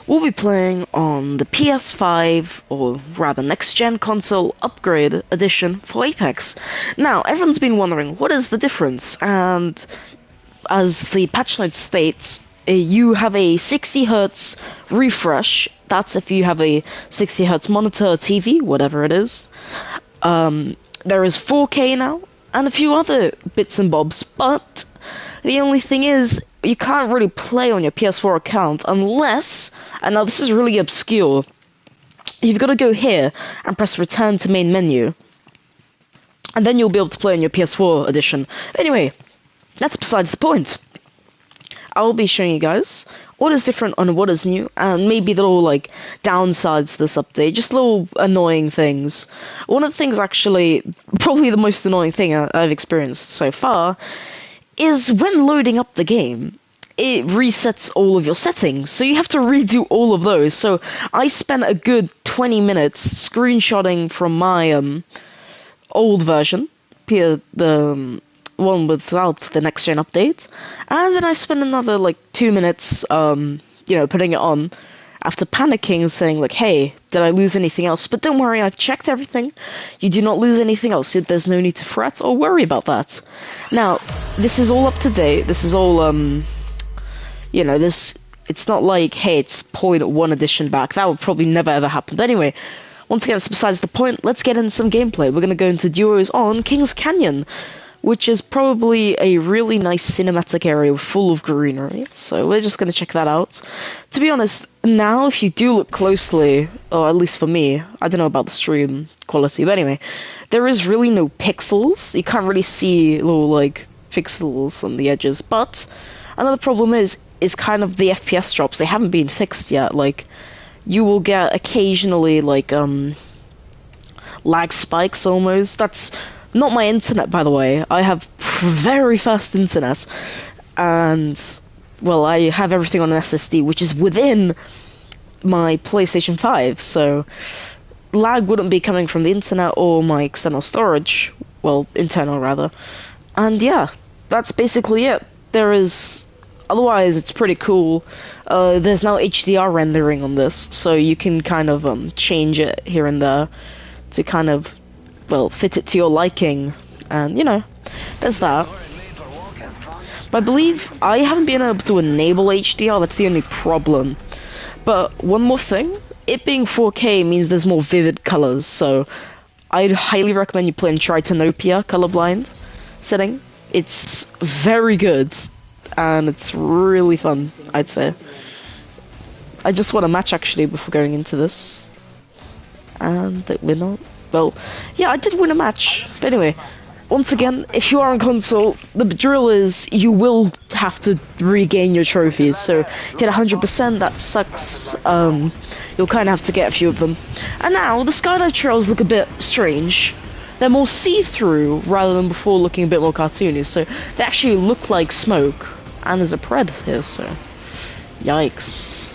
We'll be playing on the PS5, or rather next-gen console upgrade edition for Apex. Now, everyone's been wondering, what is the difference? And as the patch note states, you have a 60Hz refresh. That's if you have a 60Hz monitor or TV, whatever it is. There is 4K now, and a few other bits and bobs, but the only thing is, you can't really play on your PS4 account unless, and now this is really obscure, you've got to go here and press return to main menu, and then you'll be able to play on your PS4 edition. Anyway, that's besides the point. I'll be showing you guys what is different and what is new, and maybe little like downsides to this update, just little annoying things. One of the things, actually, probably the most annoying thing I've experienced so far, is when loading up the game, it resets all of your settings, so you have to redo all of those. So I spent a good 20 minutes screenshotting from my old version, the one without the next gen update, and then I spent another like 2 minutes, putting it on, after panicking and saying like, hey, did I lose anything else? But don't worry, I've checked everything. You do not lose anything else. There's no need to fret or worry about that. Now, this is all up to date. This is all, it's not like, hey, it's 0.1 edition back. That would probably never ever happen. But anyway, once again, it's besides the point. Let's get into some gameplay. We're going to go into duos on King's Canyon, which is probably a really nice cinematic area full of greenery, so we're just going to check that out. To be honest, now if you do look closely, or at least for me, I don't know about the stream quality, but anyway, there is really no pixels. You can't really see little, like, pixels on the edges, but another problem is kind of the FPS drops. They haven't been fixed yet. Like, you will get occasionally, like, lag spikes almost. That's not my internet, by the way. I have very fast internet, and, well, I have everything on an SSD, which is within my PlayStation 5, so lag wouldn't be coming from the internet or my external storage, well, internal rather, and yeah, that's basically it. Otherwise, it's pretty cool. There's now HDR rendering on this, so you can kind of change it here and there to kind of, well, fit it to your liking, and there's that. But I believe I haven't been able to enable HDR, that's the only problem. But one more thing, it being 4K means there's more vivid colors, so I'd highly recommend you play in Tritanopia colorblind setting. It's very good, and it's really fun, I'd say. I just want a match actually before going into this, and that we're not. Well, yeah, I did win a match. But anyway, once again, if you are on console, the drill is you will have to regain your trophies. So, hit 100%, that sucks. You'll kind of have to get a few of them. And now, the skydive trails look a bit strange. They're more see-through, rather than before looking a bit more cartoony. So, they actually look like smoke. And there's a pred here, so yikes.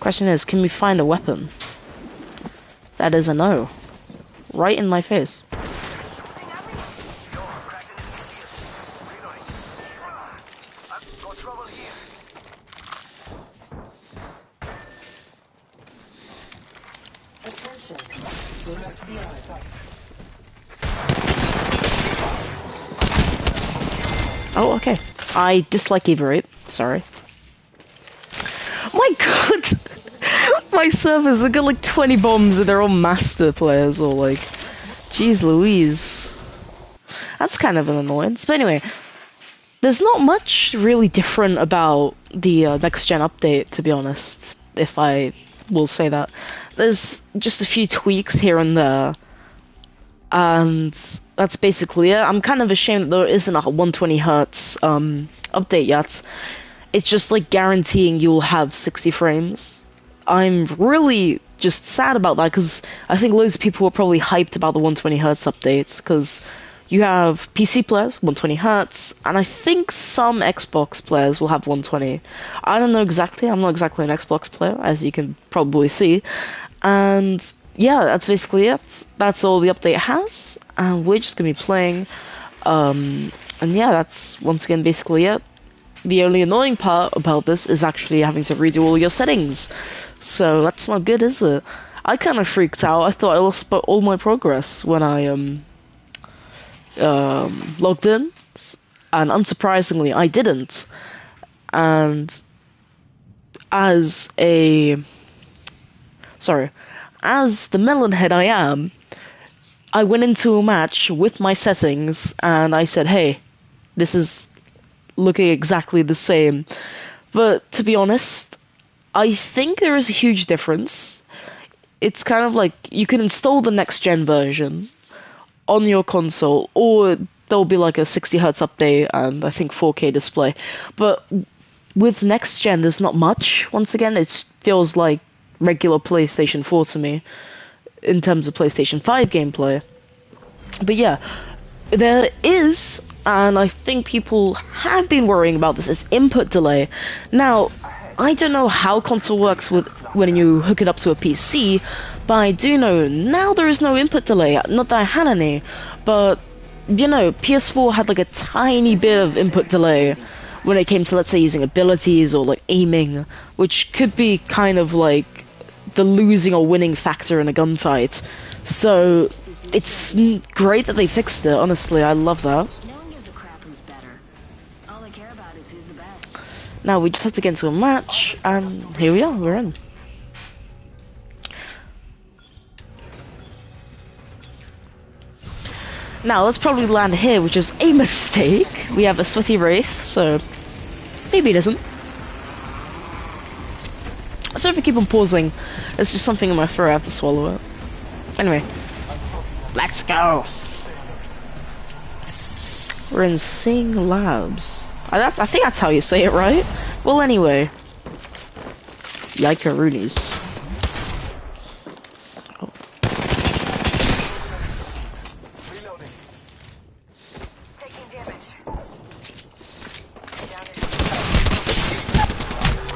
Question is, can we find a weapon? That is a no. Right in my face. Oh, okay. I dislike Everate. Sorry. My god! My servers have got like 20 bombs and they're all master players, or like, jeez Louise. That's kind of an annoyance. But anyway, there's not much really different about the next gen update, to be honest, if I will say that. There's just a few tweaks here and there, and that's basically it. I'm kind of ashamed that there isn't a 120Hz update yet. It's just like guaranteeing you'll have 60 frames. I'm really just sad about that, because I think loads of people were probably hyped about the 120Hz updates, because you have PC players, 120Hz, and I think some Xbox players will have 120. I don't know exactly, I'm not exactly an Xbox player, as you can probably see, and yeah, that's basically it. That's all the update has, and we're just going to be playing And yeah, that's once again basically it. The only annoying part about this is actually having to redo all your settings. So that's not good, is it? I kind of freaked out. I thought I lost all my progress when I logged in, and unsurprisingly, I didn't. And as the melonhead I am, I went into a match with my settings, and I said, "Hey, this is looking exactly the same." But to be honest, I think there is a huge difference. It's kind of like you can install the next gen version on your console, or there'll be like a 60 hertz update and I think 4K display. But with next gen, there's not much. Once again, it feels like regular PlayStation 4 to me in terms of PlayStation 5 gameplay. But yeah, there is, and I think people have been worrying about this, is input delay. Now, I don't know how console works with when you hook it up to a PC, but I do know now there is no input delay. Not that I had any, but you know, PS4 had like a tiny bit of input delay when it came to, let's say, using abilities or like aiming, which could be kind of like the losing or winning factor in a gunfight. So it's great that they fixed it. Honestly, I love that. No one gives a crap who's better. All they care about is who's the best. Now we just have to get into a match, and here we are, we're in. Now let's probably land here, which is a mistake. We have a sweaty wraith, so maybe it isn't. So if I keep on pausing, it's just something in my throat, I have to swallow it. Anyway, let's go. We're in Sing Labs. I think that's how you say it, right? Well, anyway. Yikaroonies. Oh.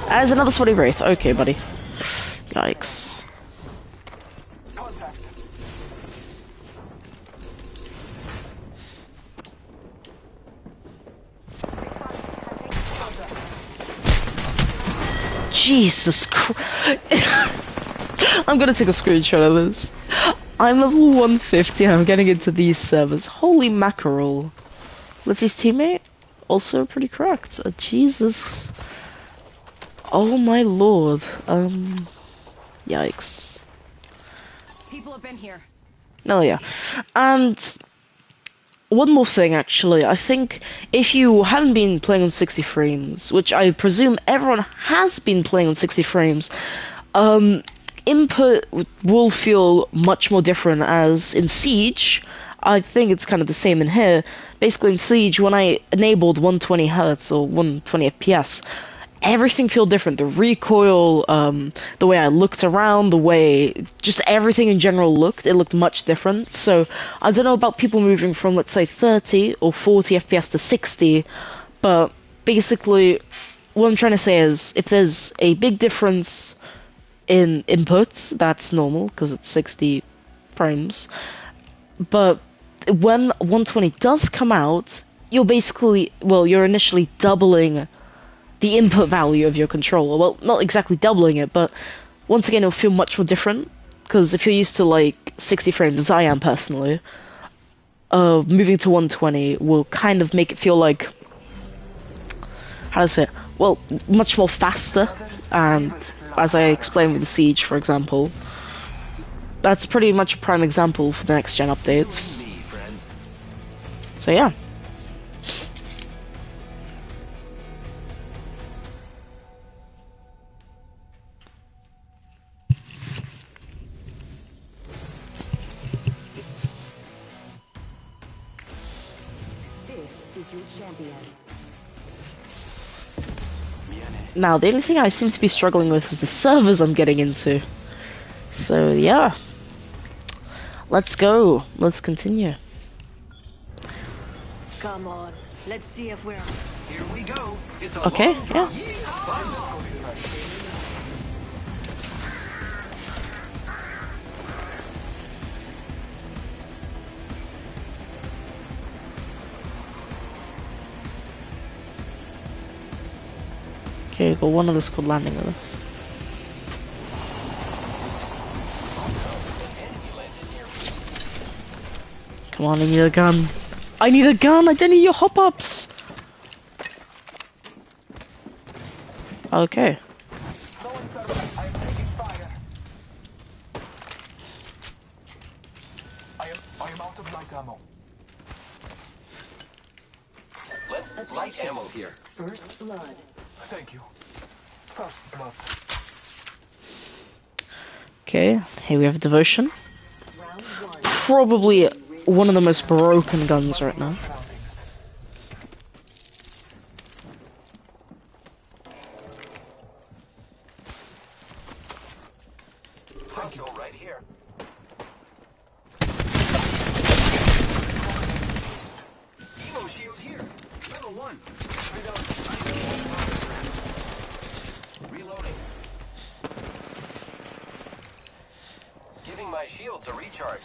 There's another sweaty wraith. Okay, buddy. Yikes. Jesus Christ. I'm gonna take a screenshot of this. I'm level 150 and I'm getting into these servers. Holy mackerel. What's his teammate? Also pretty cracked. Jesus. Oh my lord. Yikes. People have been here. Oh yeah. And one more thing, actually. I think if you haven't been playing on 60 frames, which I presume everyone has been playing on 60 frames, input will feel much more different, as in Siege, I think it's kind of the same in here. Basically in Siege, when I enabled 120 Hz or 120 FPS, everything felt different. The recoil, the way I looked around, the way just everything in general looked, it looked much different. So I don't know about people moving from, let's say, 30 or 40 FPS to 60, but basically what I'm trying to say is if there's a big difference in inputs, that's normal because it's 60 frames. But when 120 does come out, you're basically, well, you're initially doubling the input value of your controller. Well, not exactly doubling it, but once again, it'll feel much more different, because if you're used to like 60 frames, as I am personally, moving to 120 will kind of make it feel like, how to say it, well, much more faster. And as I explained with the Siege, for example, that's pretty much a prime example for the next gen updates. So yeah. Is your champion. Now, the only thing I seem to be struggling with is the servers I'm getting into. So, yeah. Let's go. Let's continue. Come on, let's see if we're. Here we go. It's a Okay, long yeah. Okay, we've got one of this called landing with us. Come on, I need a gun. I need a gun! I don't need your hop-ups! Okay. I am out of light ammo. Let's light ammo here. First blood. Thank you. First blood. Okay, here we have devotion. Round one. Probably one of the most broken guns right now. Surroundings. Thank you. Right here. Evo shield here. Level 1. Reloading. Giving my shields a recharge.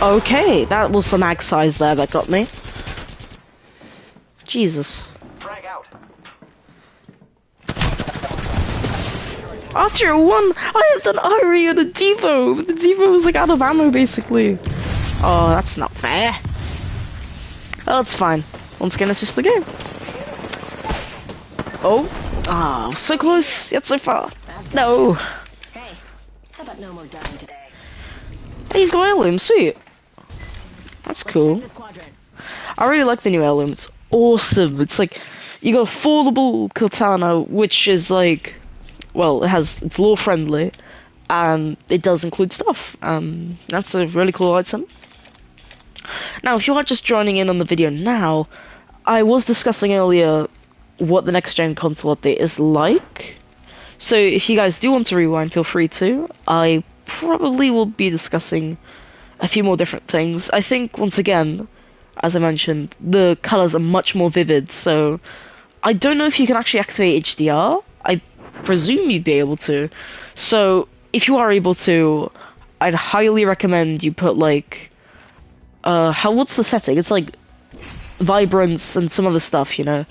Okay, that was the mag size there that got me. Jesus. Frag out. After one, I have done Ari and a Devo, but the Devo was like out of ammo basically. Oh, that's not fair. Oh, it's fine. Once again, it's just the game. Oh, ah, so close, yet so far. No. Hey, how about no more dying today? Hey, he's got heirloom, sweet. That's cool. This quadrant. I really like the new heirloom. It's awesome. It's like you got a foldable katana, which is like, well, it's lore friendly, and it does include stuff. That's a really cool item. Now, if you are just joining in on the video now, I was discussing earlier what the next gen console update is like. So if you guys do want to rewind, feel free to. I probably will be discussing a few more different things. I think, once again, as I mentioned, the colors are much more vivid, so I don't know if you can actually activate HDR. I presume you'd be able to. So if you are able to, I'd highly recommend you put like what's the setting? It's like vibrance and some other stuff, you know.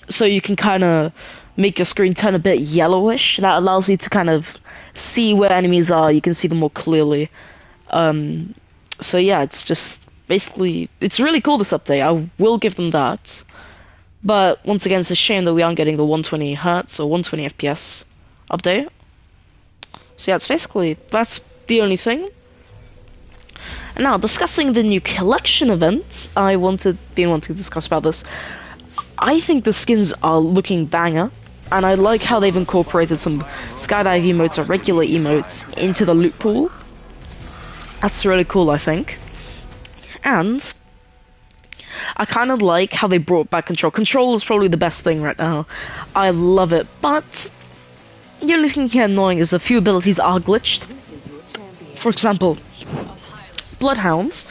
So you can kind of make your screen turn a bit yellowish. That allows you to kind of see where enemies are. You can see them more clearly. So yeah, it's just basically, it's really cool, this update. I will give them that. But once again, it's a shame that we aren't getting the 120 Hz or 120 FPS update. So yeah, that's the only thing. And now, discussing the new collection events, been wanting to discuss about this. I think the skins are looking banger, and I like how they've incorporated some skydive emotes or regular emotes into the loot pool. That's really cool, I think. And I kind of like how they brought back control. Control is probably the best thing right now. I love it, but the only thing here annoying is a few abilities are glitched. For example, Bloodhounds,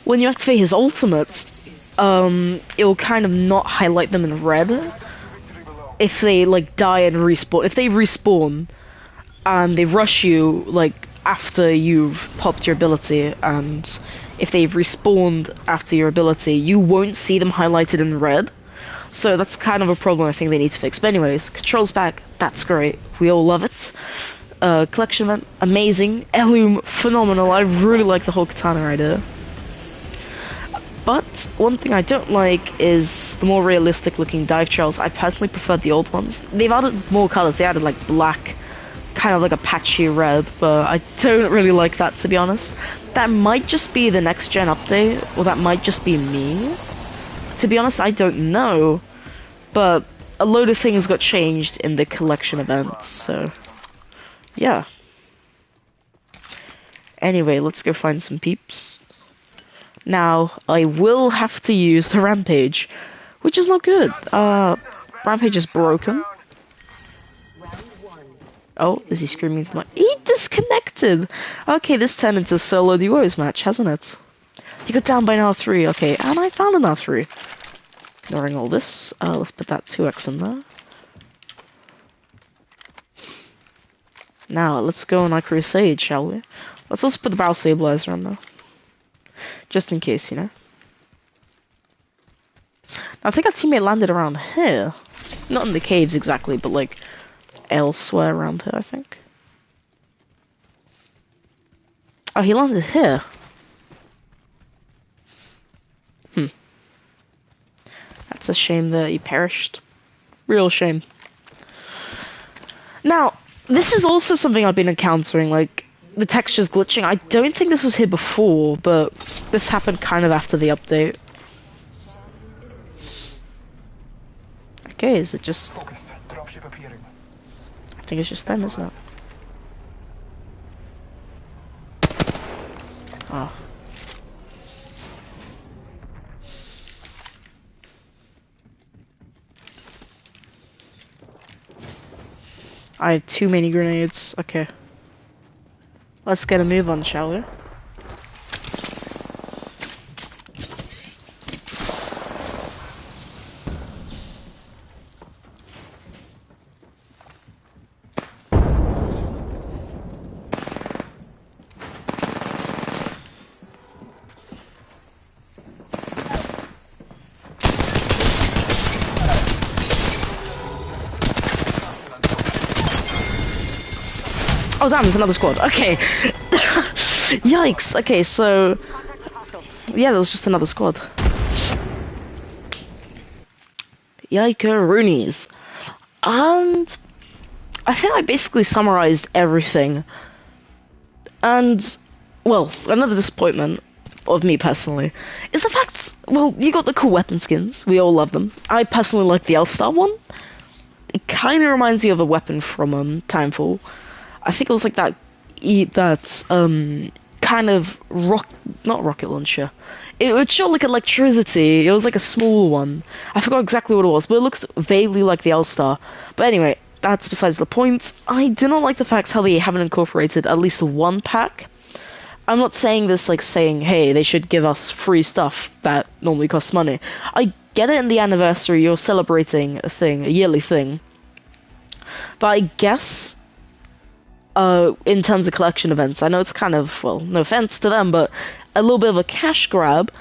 when you activate his ultimate, it will kind of not highlight them in red if they like die and respawn. If they respawn and they rush you like after you've popped your ability, and if they've respawned after your ability, you won't see them highlighted in red. So that's kind of a problem I think they need to fix. But anyways, control's back. That's great. We all love it. Collection event, amazing. Heirloom, phenomenal. I really like the whole katana idea. But one thing I don't like is the more realistic looking dive trails. I personally prefer the old ones. They've added more colors. They added like black, kind of like a patchy red, but I don't really like that, to be honest. That might just be the next gen update, or that might just be me. To be honest, I don't know. But a load of things got changed in the collection events, so yeah. Anyway, let's go find some peeps. Now, I will have to use the Rampage, which is not good. Rampage is broken. Oh, is he screaming to my... He disconnected! Okay, this turned into a solo duos match, hasn't it? He got down by an R3, okay, and I found an R3. Ignoring all this, let's put that 2x in there. Now, let's go on our crusade, shall we? Let's also put the barrel stabilizer on there. Just in case, you know. I think our teammate landed around here. Not in the caves exactly, but like elsewhere around here, I think. Oh, he landed here. That's a shame that he perished. Real shame. Now, this is also something I've been encountering, like, the texture's glitching. I don't think this was here before, but this happened kind of after the update. Okay, is it just... Focus. Dropship appearing. I think it's just them, isn't it? Oh. I have too many grenades. Okay. Let's get a move on, shall we? Oh damn, there's another squad. Okay. Yikes. Okay, so... Yeah, there was just another squad. Yikeroonies. And... I think I basically summarized everything. And... Well, another disappointment of me personally is the fact... Well, you got the cool weapon skins. We all love them. I personally like the L-Star one. It kind of reminds me of a weapon from Timefall. I think it was like that kind of not rocket launcher. It would show like electricity. It was like a small one. I forgot exactly what it was, but it looks vaguely like the L-Star. But anyway, that's besides the point. I do not like the fact how they haven't incorporated at least one pack. I'm not saying this like saying, hey, they should give us free stuff that normally costs money. I get it in the anniversary, you're celebrating a thing, a yearly thing. But I guess... in terms of collection events, I know it's kind of, well, no offense to them, but a little bit of a cash grab.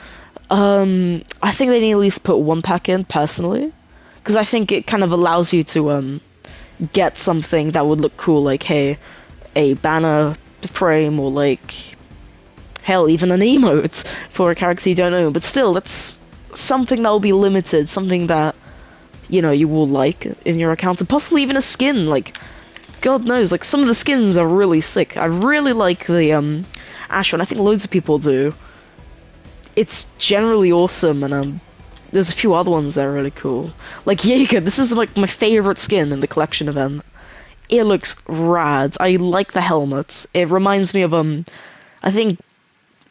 I think they need to at least put one pack in, personally. Because I think it kind of allows you to get something that would look cool, like, hey, a banner frame, or like, hell, even an emote for a character you don't know. But still, that's something that will be limited, something that, you know, you will like in your account, and possibly even a skin, like... God knows, like, some of the skins are really sick. I really like the, Ash one. I think loads of people do. It's generally awesome, and, there's a few other ones that are really cool. Like, Jaeger, this is, like, my favorite skin in the collection event. It looks rad. I like the helmet. It reminds me of, I think,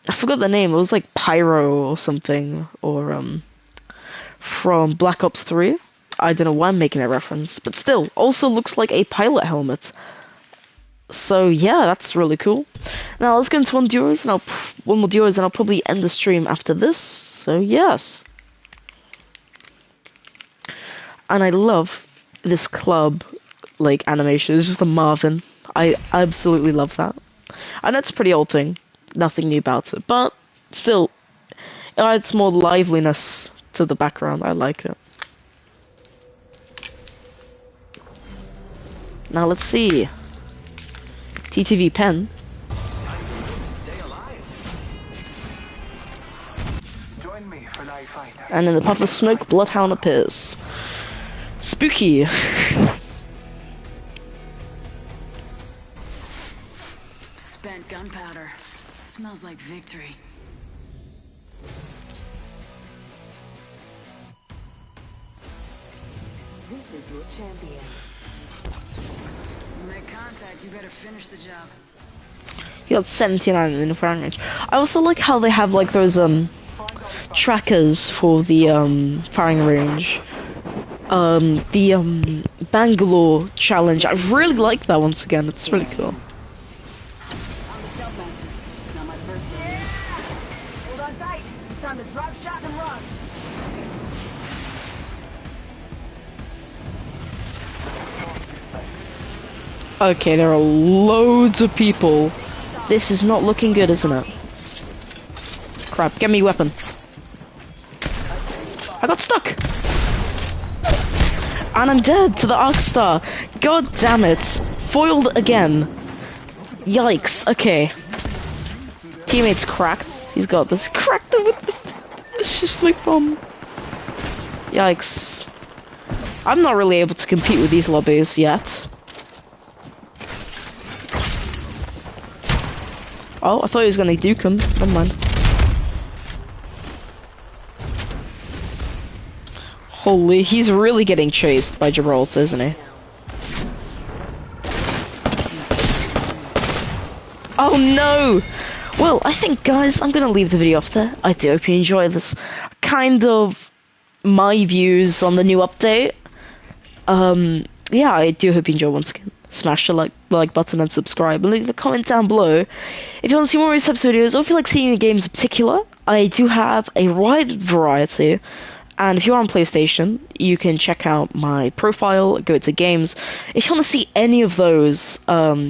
I forgot the name. It was, like, Pyro or something, or, from Black Ops 3. I don't know why I'm making that reference, but still, also looks like a pilot helmet. So yeah, that's really cool. Now let's go into one more duos, and I'll probably end the stream after this. So yes. And I love this club, like, animation. It's just a Marvin. I absolutely love that. I know it's a pretty old thing, nothing new about it, but still, it adds more liveliness to the background. I like it. Now let's see. TTV pen. Stay alive. Join me for live fight. And in the puff of smoke, Bloodhound appears. Spooky. Spent gunpowder. Smells like victory. This is your champion. Make contact, you better finish the job. He got 79 in the firing range. I also like how they have like those trackers for the firing range. The Bangalore challenge. I really like that once again. It's really cool. I'm the jump master. Not my first one. Yeah! Hold on tight. It's time to drop shot and run. Okay, there are loads of people. This is not looking good, isn't it? Crap, get me a weapon. I got stuck! And I'm dead to the Arc Star. God damn it. Foiled again. Yikes, okay. Teammate's cracked. He's got this. Cracked him with the slick bomb. Yikes. I'm not really able to compete with these lobbies yet. Oh, I thought he was gonna duke him. Never mind. Holy, he's really getting chased by Gibraltar, isn't he? Oh no! Well, I think, guys, I'm gonna leave the video off there. I do hope you enjoy this kind of my views on the new update. Yeah, I do hope you enjoy once again. Smash the like button and subscribe, and leave a comment down below if you want to see more of these types of videos, or if you like seeing the games in particular. I do have a wide variety, and if you're on PlayStation, you can check out my profile, go to games. If you want to see any of those,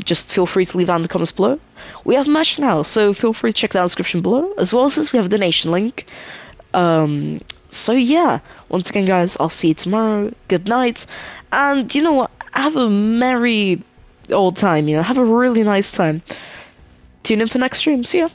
just feel free to leave down in the comments below. We have merch now, so feel free to check that description below, as well as we have a donation link. So yeah, once again, guys, I'll see you tomorrow. Good night, and you know what? Have a merry old time, have a really nice time. Tune in for next stream. See ya.